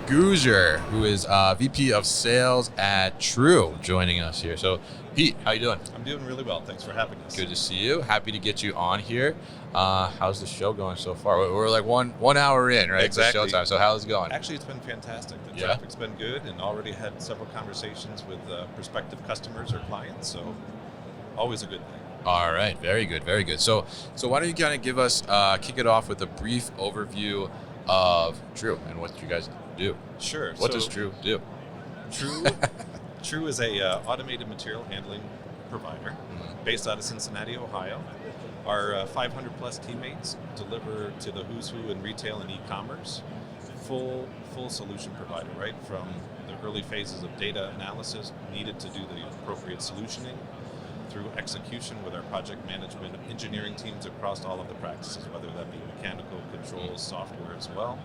Guzior, who is VP of Sales at TREW, joining us here. So, Pete, how you doing? I'm doing really well. Thanks for having us. Good to see you. Happy to get you on here. How's the show going so far? We're like one hour in, right? Exactly. To showtime. So how's it going? Actually, it's been fantastic. The Yeah? traffic's been good, and already had several conversations with prospective customers or clients. So, always a good thing. All right, very good, very good. So why don't you kind of give us, kick it off with a brief overview of TREW and what you guys do? Sure. What does TREW do? TREW is a automated material handling provider based out of Cincinnati, Ohio. Our 500 plus teammates deliver to the who's who in retail and e-commerce. Full solution provider, right? From the early phases of data analysis needed to do the appropriate solutioning, through execution with our project management and engineering teams across all of the practices, whether that be mechanical, controls, software as well.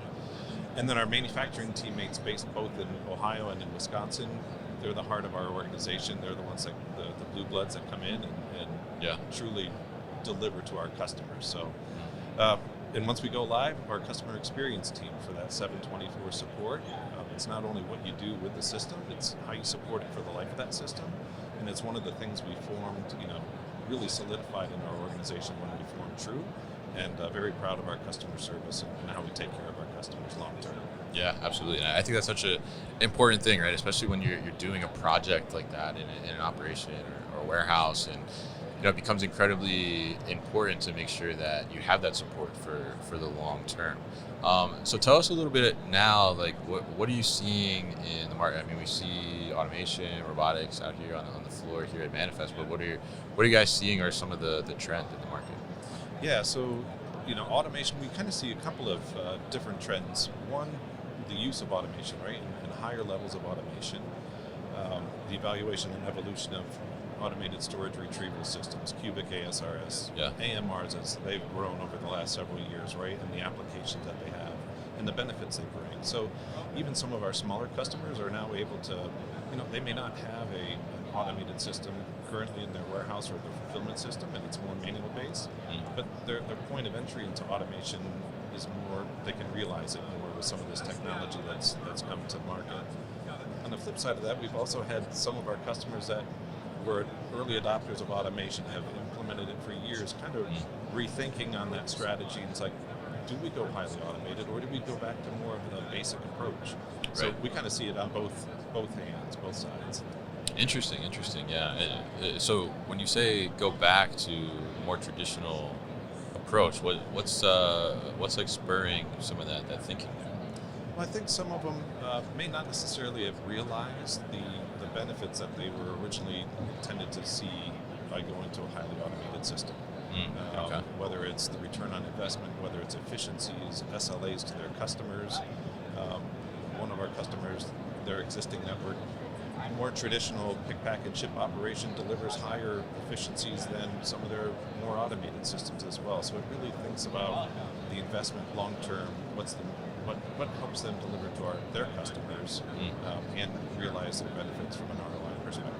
And then our manufacturing teammates based both in Ohio and in Wisconsin, they're the heart of our organization. They're the ones that, the blue bloods that come in and truly deliver to our customers. So, and once we go live, our customer experience team for that 724 support, it's not only what you do with the system, it's how you support it for the life of that system. And it's one of the things we formed, really solidified in our organization when we formed TREW, and very proud of our customer service and how we take care of our customers long term. Yeah, absolutely. And I think that's such an important thing, right? Especially when you're doing a project like that in an operation or a warehouse, and it becomes incredibly important to make sure that you have that support for the long term. So tell us a little bit now, like what are you seeing in the market? I mean, we see automation, robotics out here on the floor here at Manifest, but what are you guys seeing are some of the trend in the market? Yeah, so automation, we kind of see a couple of different trends. One, the use of automation, right, and higher levels of automation. The evaluation and evolution of automated storage retrieval systems, cubic ASRS, AMRs, as they've grown over the last several years, right, and the applications that they have and the benefits they bring. So even some of our smaller customers are now able to, they may not have an automated system currently in their warehouse or their fulfillment system, and it's more manual based, but their point of entry into automation is more, they can realize it more with some of this technology that's come to market. On the flip side of that, we've also had some of our customers that were early adopters of automation, have implemented it for years, kind of rethinking on that strategy. And it's like, do we go highly automated, or do we go back to more of the basic approach? Right. So we kind of see it on both hands, both sides. Interesting, yeah. So when you say go back to more traditional approach, what's like spurring some of that thinking there? Well, I think some of them may not necessarily have realized the benefits that they were originally intended to see by going to a highly automated system. Whether it's the return on investment, whether it's efficiencies, SLAs to their customers. One of our customers, their existing network, more traditional pick, pack, and ship operation delivers higher efficiencies than some of their more automated systems as well. So it really thinks about the investment long term, what helps them deliver to their customers, and realize their benefits from an ROI perspective.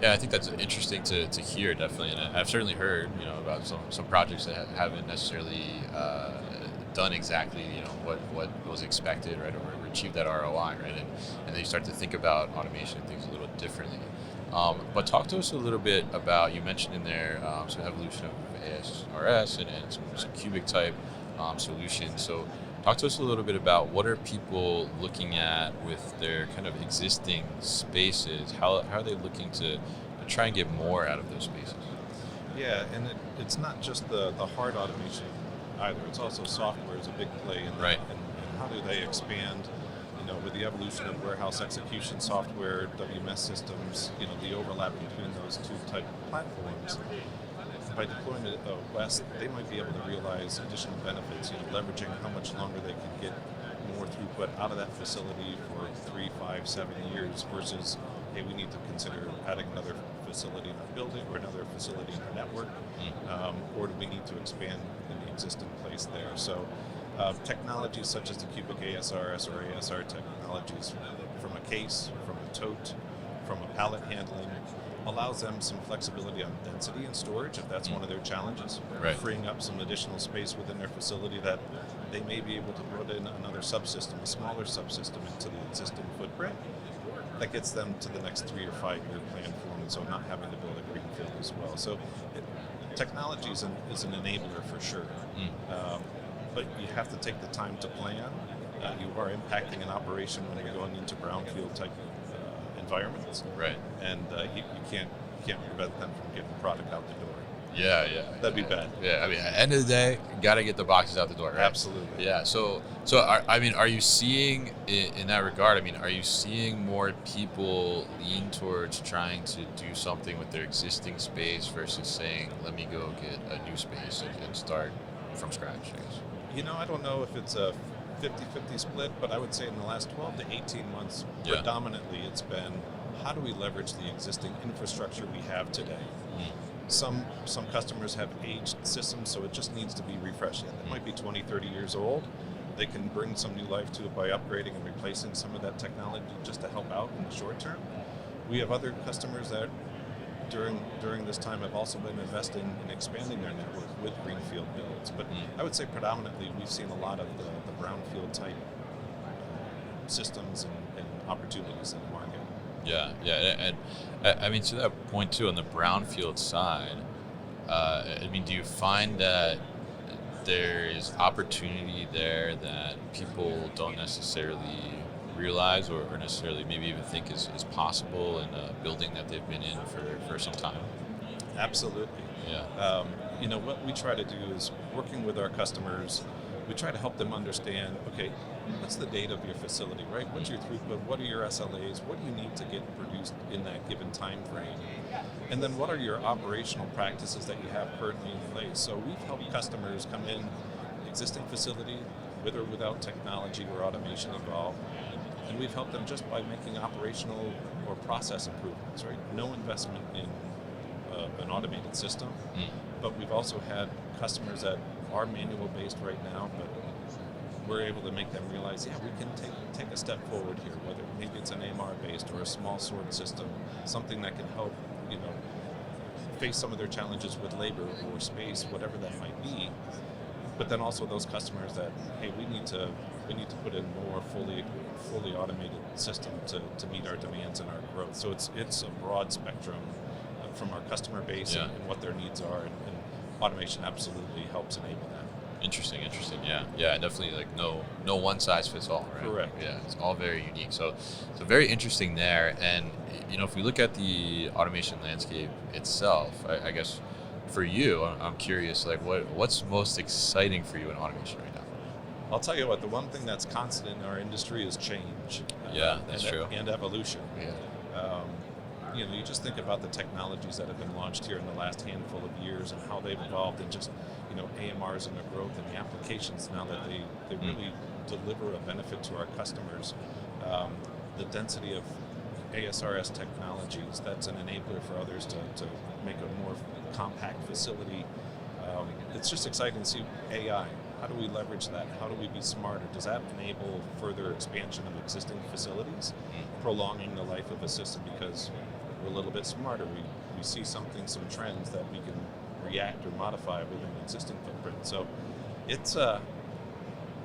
Yeah, I think that's interesting to hear, definitely. And I've certainly heard, about some projects that haven't necessarily done exactly, what was expected, right, or achieved that ROI, right, and they start to think about automation and things a little differently. But talk to us a little bit about, you mentioned in there some evolution of ASRS and some cubic type solutions. So talk to us a little bit about what are people looking at with their kind of existing spaces? How are they looking to try and get more out of those spaces? Yeah, and it's not just the hard automation either. It's also software is a big play in that. Right. And how do they expand, with the evolution of warehouse execution software, WMS systems, the overlap between those two type of platforms. By deploying it west, they might be able to realize additional benefits, leveraging how much longer they can get more throughput out of that facility for 3, 5, 7 years versus, hey, we need to consider adding another facility in our building or another facility in our network, or do we need to expand in the existing place there? So technologies such as the cubic ASRS or ASR technologies, from a case, from a tote, from a pallet handling, allows them some flexibility on density and storage if that's one of their challenges, Right. freeing up some additional space within their facility that they may be able to put in another subsystem, a smaller subsystem into the existing footprint. That gets them to the next 3 or 5 year plan for them, so not having to build a greenfield as well. So technology is an enabler for sure, but you have to take the time to plan. You are impacting an operation when you're going into brownfield type environments, Right. and you can't prevent them from getting product out the door. Yeah. That'd be bad. Yeah, I mean, at the end of the day, got to get the boxes out the door, right? Absolutely. Yeah. So are you seeing in that regard? I mean, are you seeing more people lean towards trying to do something with their existing space versus saying, "Let me go get a new space and start from scratch"? I guess. You know, I don't know if it's a 50-50 split, but I would say in the last 12 to 18 months, Yeah. predominantly it's been how do we leverage the existing infrastructure we have today. Some customers have aged systems, so it just needs to be refreshed. It might be 20, 30 years old. They can bring some new life to it by upgrading and replacing some of that technology just to help out in the short term. We have other customers that during this time have also been investing in expanding their network with greenfield builds. But I would say predominantly we've seen a lot of the brownfield type systems and opportunities in the market. Yeah, and I mean, to that point too, on the brownfield side, I mean, do you find that there is opportunity there that people don't necessarily realize or necessarily maybe even think is possible in a building that they've been in for some time? Absolutely. Yeah. You know, what we try to do is working with our customers, we try to help them understand, okay, what's the date of your facility, right? What's your throughput? What are your SLAs? What do you need to get produced in that given time frame? And then what are your operational practices that you have currently in place? So we've helped customers come in existing facility with or without technology or automation involved. And we've helped them just by making operational or process improvements, right? No investment in an automated system. But we've also had customers that are manual based right now, but we're able to make them realize, yeah, we can take a step forward here, whether maybe it's an AMR based or a small sort system, something that can help, you know, face some of their challenges with labor or space, whatever that might be. But then also those customers that, hey, we need to put in more fully automated system to meet our demands and our growth. So it's a broad spectrum from our customer base and what their needs are, and automation absolutely helps enable that. Interesting. Yeah, definitely. Like no one size fits all, right? Correct. Yeah, it's all very unique. So very interesting there. And you know, if we look at the automation landscape itself, I guess for you, I'm curious, like what's most exciting for you in automation right now? I'll tell you what, the one thing that's constant in our industry is change. Yeah, that's true. And evolution. Yeah. You know, you just think about the technologies that have been launched here in the last handful of years and how they've evolved, and just, you know, AMRs and the growth and the applications now that they really deliver a benefit to our customers. The density of ASRS technologies, that's an enabler for others to make a more compact facility. It's just exciting to see AI. How do we leverage that? How do we be smarter? Does that enable further expansion of existing facilities, prolonging the life of a system because we're a little bit smarter? We see some trends that we can react or modify within the existing footprint. So it's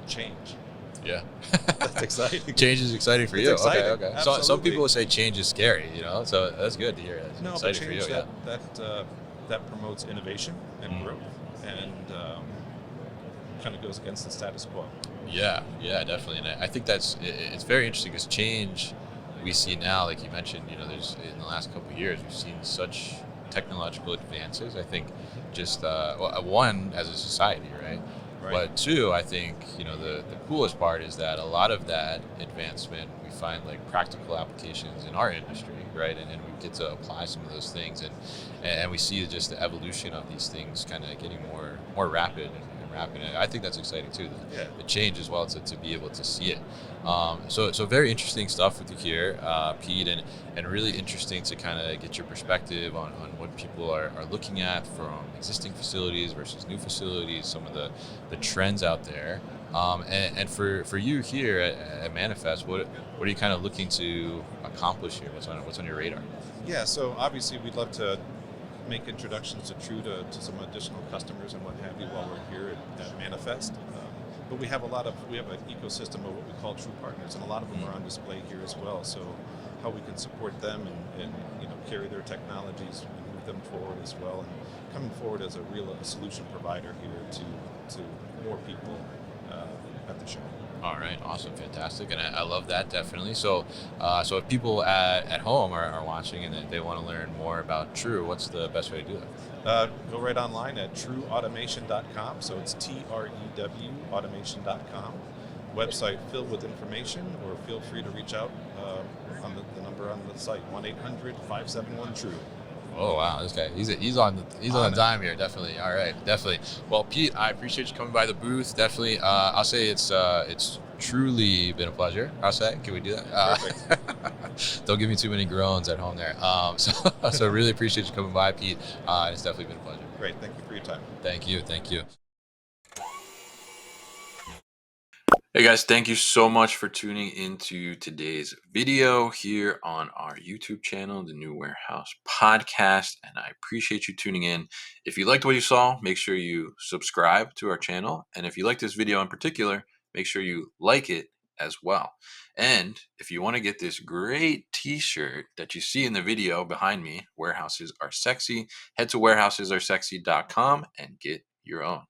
change. Yeah. That's exciting. Change is exciting for you. Exciting. Okay. So some people would say change is scary, you know, so that's good to hear. It's No, but exciting change for you. that promotes innovation and growth, and kind of goes against the status quo. Yeah, definitely. And I think it's very interesting because change we see now, like you mentioned, you know, there's in the last couple of years, we've seen such technological advances. I think just one, as a society, right? But two, I think, you know, the coolest part is that a lot of that advancement, we find like practical applications in our industry, right? And we get to apply some of those things, and we see just the evolution of these things kind of getting more rapid and rapid. And I think that's exciting too, the change as well, to be able to see it. So very interesting stuff with you here, Pete, and really interesting to kind of get your perspective on what people are looking at from existing facilities versus new facilities, some of the trends out there. And for you here at Manifest, what are you kind of looking to accomplish here? What's on your radar? Yeah, so obviously we'd love to make introductions to True to some additional customers and what have you while we're here at Manifest. But we have an ecosystem of what we call True Partners, and a lot of them are on display here as well. So how we can support them and carry their technologies and move them forward as well, and coming forward as a real solution provider here to more people at the show. All right, awesome, fantastic, and I love that definitely. So, so if people at home are watching and they want to learn more about True, what's the best way to do that? Go right online at trueautomation.com. So it's TREW automation.com. Website filled with information, or feel free to reach out on the number on the site, 1-800-571-TRUE. Oh wow, this guy he's on the dime here, definitely. All right, definitely. Well, Pete, I appreciate you coming by the booth. Definitely, I'll say it's truly been a pleasure. I'll say, can we do that? Perfect. Don't give me too many groans at home there. So really appreciate you coming by, Pete. It's definitely been a pleasure. Great, thank you for your time. Thank you. Hey guys, thank you so much for tuning into today's video here on our YouTube channel, the New Warehouse Podcast, and I appreciate you tuning in. If you liked what you saw, make sure you subscribe to our channel, and if you like this video in particular, make sure you like it as well. And if you want to get this great t-shirt that you see in the video behind me, Warehouses Are Sexy, head to warehousesaresexy.com and get your own.